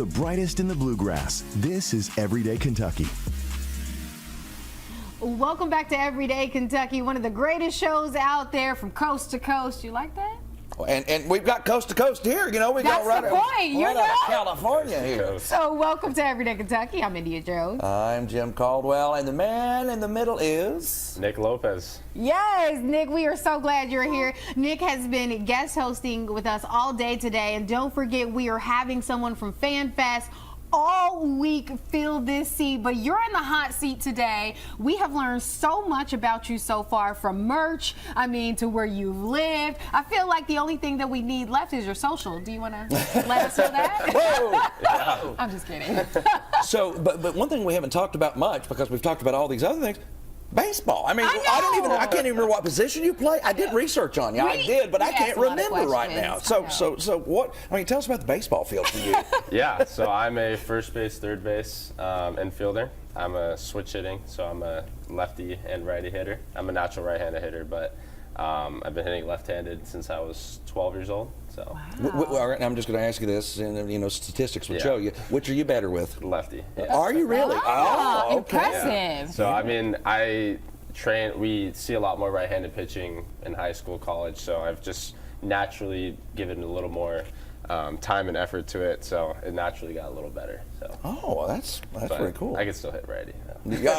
the brightest in the bluegrass. This is Everyday Kentucky. Welcome back to Everyday Kentucky, one of the greatest shows out there from coast to coast. You like that? And we've got coast to coast here, we That's got right, the point. right out of California here. So welcome to Everyday Kentucky. I'm India Jones. I'm Jim Caldwell, and the man in the middle is Nick Lopez. Yes, Nick, we are so glad you're here. Nick has been guest hosting with us all day today, and don't forget we are having someone from FanFest all week fill this seat, but you're in the hot seat today. We have learned so much about you so far, from merch, to where you've lived. I feel like the only thing that we need left is your social. Do you want to let us know that? Whoa. I'm just kidding. So, but one thing we haven't talked about much, because we've talked about all these other things. Baseball. I can't even remember what position you play. I did research on you. I did, but I can't remember right now. So what? Tell us about the baseball field for you. Yeah, so I'm a first base, third base infielder. I'm a switch hitting, so I'm a lefty and righty hitter. I'm a natural right-handed hitter, but I've been hitting left-handed since I was 12 years old. So Wow. I'm just going to ask you this, and statistics would show you. Which are you better with? Lefty. Yeah. Are you really? Oh, okay. impressive. Yeah. So I train. We see a lot more right-handed pitching in high school, college. So I've just naturally given a little more time and effort to it. So it naturally got a little better. So. Oh, that's very cool. I can still hit righty. Remember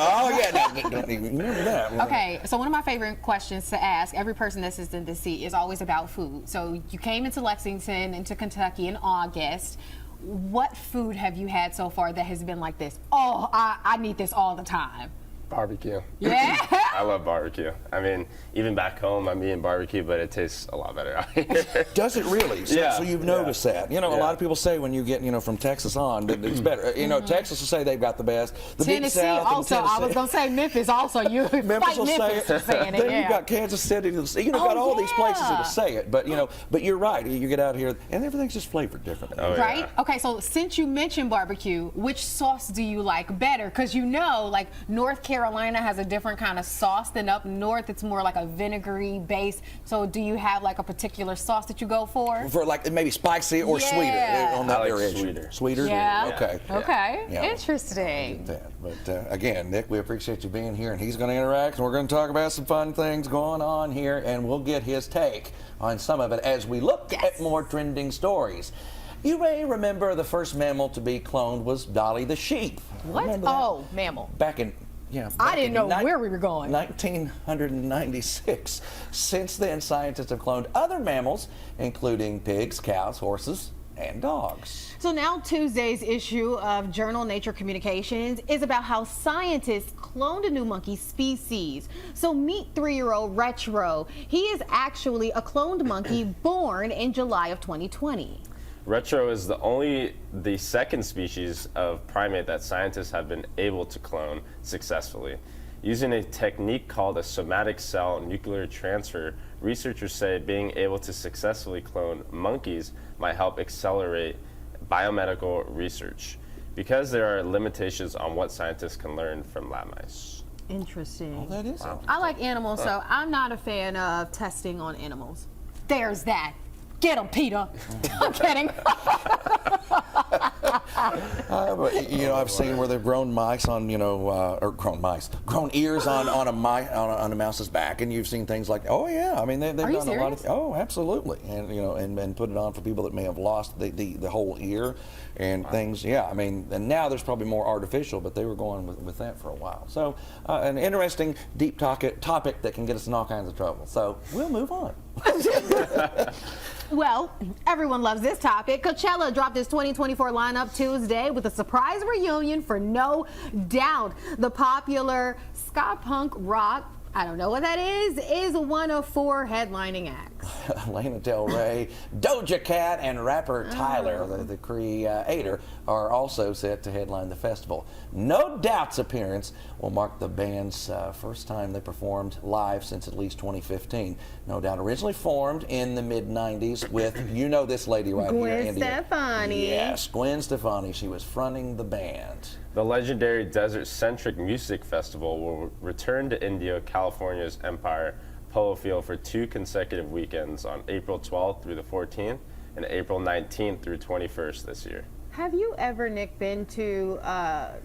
that. Okay, so one of my favorite questions to ask every person that sits in this seat is always about food. So you came into Lexington, into Kentucky in August. What food have you had so far that has been like this? Oh, I need this all the time. Barbecue. Yeah? I love barbecue. Even back home, I'm eating barbecue, but it tastes a lot better out here. Does it really? So you've noticed that. A lot of people say when you get, from Texas on, that it's better. Texas will say they've got the best. The Tennessee Deep South also. Tennessee. I was going to say Memphis also. You Memphis will Memphis say for saying it. Then Yeah. you've got Kansas City. You've got all these places that will say it. But, but you're right. You get out here, and everything's just flavored differently. Oh, right? Yeah. Okay, so since you mentioned barbecue, which sauce do you like better? Because like North Carolina has a different kind of sauce than up north. It's more like a vinegary base. So do you have like a particular sauce that you go for? For like maybe spicy or sweeter on that I like variation. sweeter. Sweeter? Yeah. Okay. Okay. Yeah. Interesting. But again, Nick, we appreciate you being here, and he's going to interact, and we're going to talk about some fun things going on here, and we'll get his take on some of it as we look at more trending stories. You may remember the first mammal to be cloned was Dolly the sheep. What? Oh, mammal. Back in I didn't know where we were going. 1996. Since then, scientists have cloned other mammals, including pigs, cows, horses, and dogs. So now Tuesday's issue of journal Nature Communications is about how scientists cloned a new monkey species. So meet 3-year-old Retro. He is actually a cloned monkey born in July of 2020. Retro is the second species of primate that scientists have been able to clone successfully. Using a technique called a somatic cell nuclear transfer, researchers say being able to successfully clone monkeys might help accelerate biomedical research, because there are limitations on what scientists can learn from lab mice. Interesting. Oh, that is interesting. I like animals, so I'm not a fan of testing on animals. There's that. Get him, Peter. I'm kidding. But, I've seen where they've grown mice on, grown ears on a mouse's back, and you've seen things like, oh yeah, they've done a lot of, oh absolutely, and and put it on for people that may have lost the whole ear and things. Yeah, and now there's probably more artificial, but they were going with that for a while. So an interesting deep topic that can get us in all kinds of trouble. So we'll move on. Well, everyone loves this topic. Coachella dropped its 2024 lineup Tuesday with a surprise reunion for No Doubt. The popular ska punk rock, I don't know what that is one of 4 headlining acts. Lana Del Rey, Doja Cat, and rapper Tyler, the creator, are also set to headline the festival. No Doubt's appearance will mark the band's first time they performed live since at least 2015. No Doubt originally formed in the mid-90s with, this lady right here, Gwen India. Stefani. Yes, Gwen Stefani. She was fronting the band. The legendary Desert-Centric Music Festival will return to Indio, California's Empire Polo Field for 2 consecutive weekends on April 12th through the 14th and April 19th through 21st this year. Have you ever, Nick, been to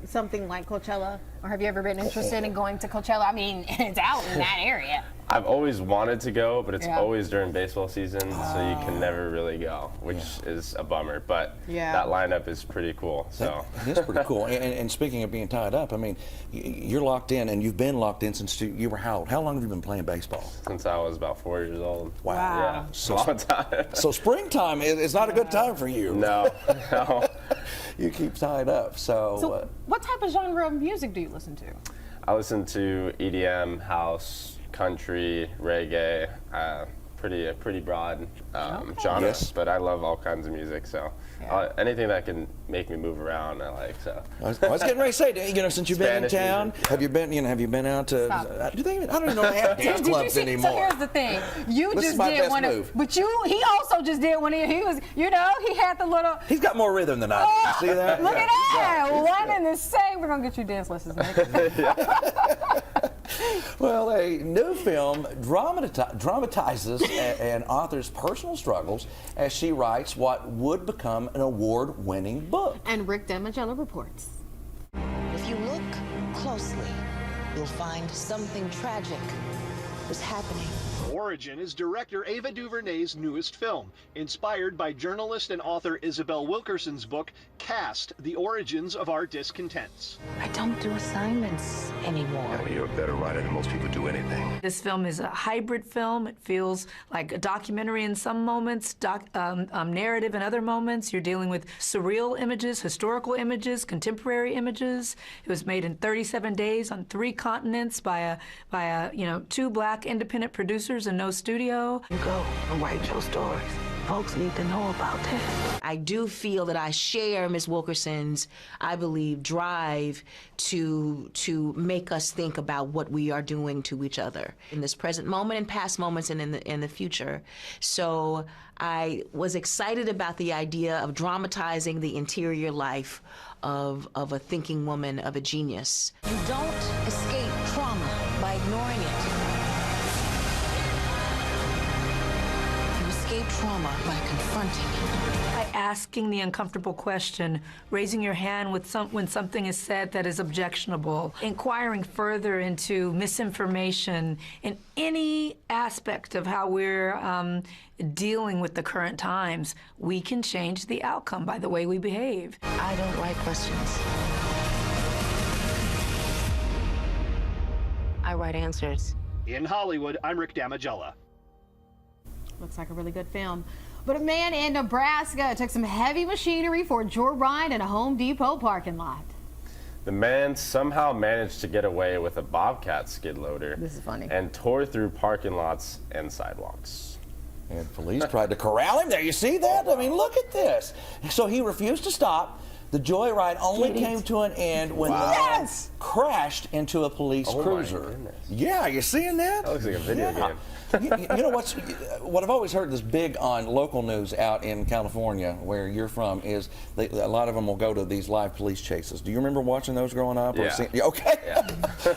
something like Coachella? Or have you ever been interested in going to Coachella? I mean, it's out in that area. I've always wanted to go, but it's always during baseball season, so you can never really go, which is a bummer. But that lineup is pretty cool. So it is pretty cool. And speaking of being tied up, I mean, you're locked in, and you've been locked in since you were how old? How long have you been playing baseball? Since I was about 4 years old. Wow. Yeah, So, long time. So springtime is not a good time for you. No. You keep tied up. So what type of genre of music do you listen to? I listen to EDM, house, country, reggae, pretty broad genres, but I love all kinds of music, so anything that can make me move around, I like. So I was getting ready to say, since you've been in town, have you been out to? I don't even know they have dance clubs anymore. So here's the thing: you this just did one of, but he also just did one of. He was, he had the little. He's got more rhythm than I do. You see that? Look at that! One and the same. We're gonna get you dance lessons. Well, a new film dramatizes an author's personal struggles as she writes what would become an award-winning book. And Rick Damagella reports. If you look closely, you'll find something tragic was happening. Origin is director Ava DuVernay's newest film, inspired by journalist and author Isabel Wilkerson's book, Cast: The Origins of Our Discontents. I don't do assignments anymore. Well, you're a better writer than most people do anything. This film is a hybrid film. It feels like a documentary in some moments, narrative in other moments. You're dealing with surreal images, historical images, contemporary images. It was made in 37 days on 3 continents by a 2 black independent producers and no studio. You go and write your stories. Folks need to know about that. I do feel that I share Ms. Wilkerson's, I believe, drive to make us think about what we are doing to each other in this present moment and past moments and in the future. So I was excited about the idea of dramatizing the interior life of a thinking woman, of a genius. You don't escape trauma by ignoring it. Escape trauma by confronting it. By asking the uncomfortable question, raising your hand when something is said that is objectionable, inquiring further into misinformation in any aspect of how we're dealing with the current times, we can change the outcome by the way we behave. I don't write questions. I write answers. In Hollywood, I'm Rick Damagella. Looks like a really good film. But a man in Nebraska took some heavy machinery for a joyride in a Home Depot parking lot. The man somehow managed to get away with a Bobcat skid loader. This is funny. And tore through parking lots and sidewalks. And police tried to corral him there. You see that? I mean, look at this. So he refused to stop. The joyride only came to an end when the man crashed into a police cruiser. Yeah, you seeing that? That looks like a video game. You know what I've always heard is big on local news out in California, where you're from, is a lot of them will go to these live police chases. Do you remember watching those growing up? Yeah. Okay. Yeah.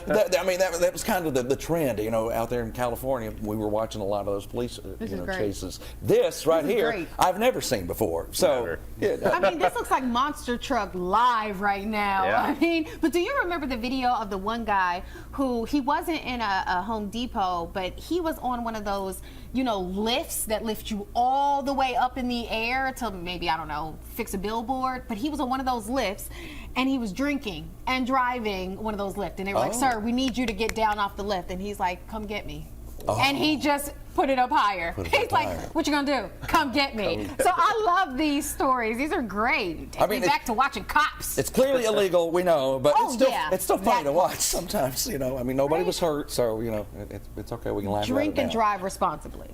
that was kind of the trend, out there in California. We were watching a lot of those police chases. This right here, great. I've never seen before. So, I mean, this looks like Monster Truck live right now. Yeah. I mean, but do you remember the video of the one guy who, he wasn't in a Home Depot, but he was on one of those, lifts that lift you all the way up in the air to maybe, I don't know, fix a billboard. But he was on one of those lifts and he was drinking and driving one of those lifts. And they were like, sir, we need you to get down off the lift. And he's like, come get me. And he just put it up higher. He's like, what you gonna do? Come get me. So I love these stories. These are great. Take me back to watching Cops. It's clearly illegal, we know, but it's still funny to watch sometimes. I mean, nobody was hurt, so it's okay. We can laugh about it. Drink and drive responsibly.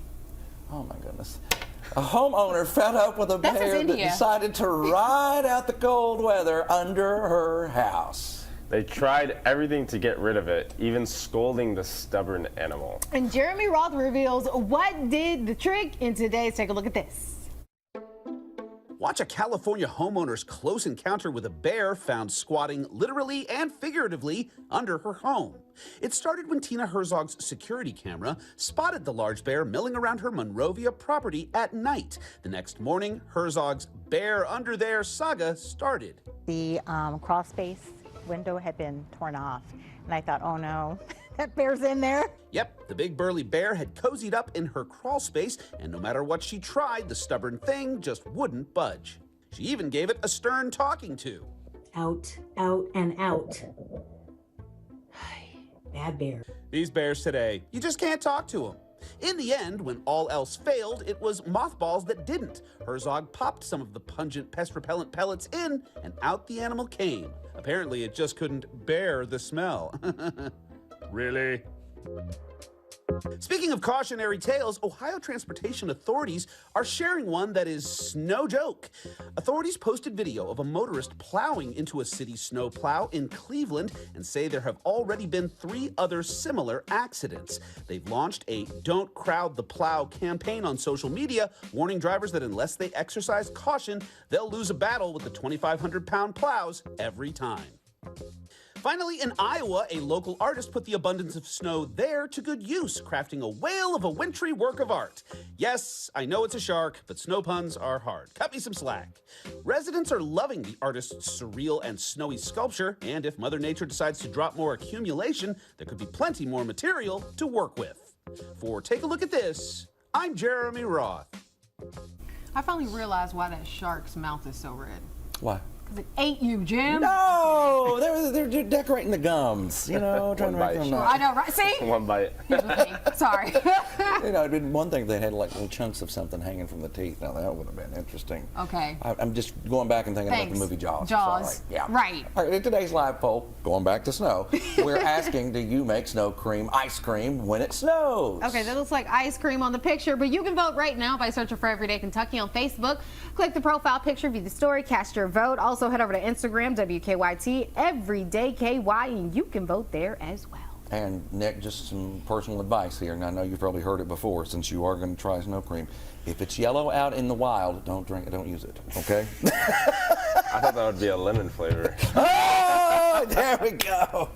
Oh my goodness. A homeowner fed up with a bear that decided to ride out the cold weather under her house. They tried everything to get rid of it, even scolding the stubborn animal. And Jeremy Roth reveals what did the trick in today's Take a Look at This. Watch a California homeowner's close encounter with a bear found squatting literally and figuratively under her home. It started when Tina Herzog's security camera spotted the large bear milling around her Monrovia property at night. The next morning, Herzog's bear under there saga started. The crawl space window had been torn off, and I thought, oh no, that bear's in there. Yep, the big burly bear had cozied up in her crawl space, and no matter what she tried, the stubborn thing just wouldn't budge. She even gave it a stern talking to. Out, out, and out. Bad bear. These bears today, you just can't talk to them. In the end, when all else failed, it was mothballs that didn't. Herzog popped some of the pungent pest repellent pellets in, and out the animal came. Apparently, it just couldn't bear the smell. Really? Speaking of cautionary tales, Ohio transportation authorities are sharing one that is no joke. Authorities posted video of a motorist plowing into a city snow plow in Cleveland and say there have already been 3 other similar accidents. They've launched a Don't Crowd the Plow campaign on social media, warning drivers that unless they exercise caution, they'll lose a battle with the 2,500-pound plows every time. Finally, in Iowa, a local artist put the abundance of snow there to good use, crafting a whale of a wintry work of art. Yes, I know it's a shark, but snow puns are hard. Cut me some slack. Residents are loving the artist's surreal and snowy sculpture, and if Mother Nature decides to drop more accumulation, there could be plenty more material to work with. For Take a Look at This, I'm Jeremy Roth. I finally realized why that shark's mouth is so red. Why? Because it ate you, Jim. No, they're decorating the gums, you know, trying to make them nice. I know, right? See? One bite. Sorry. You know, it'd been one thing if they had like little chunks of something hanging from the teeth. Now that would have been interesting. Okay. I'm just going back and thinking about the movie Jaws. Jaws. Sorry. Yeah. Right. All right. In today's live poll, going back to snow, we're asking, do you make snow cream, ice cream when it snows? Okay, that looks like ice cream on the picture, but you can vote right now by searching for Everyday Kentucky on Facebook. Click the profile picture, view the story, cast your vote. Also head over to Instagram, WKYT, Everyday KY, and you can vote there as well. And Nick, just some personal advice here, and I know you've probably heard it before since you are going to try snow cream. If it's yellow out in the wild, don't drink it, don't use it, okay? I thought that would be a lemon flavor. Oh, there we go.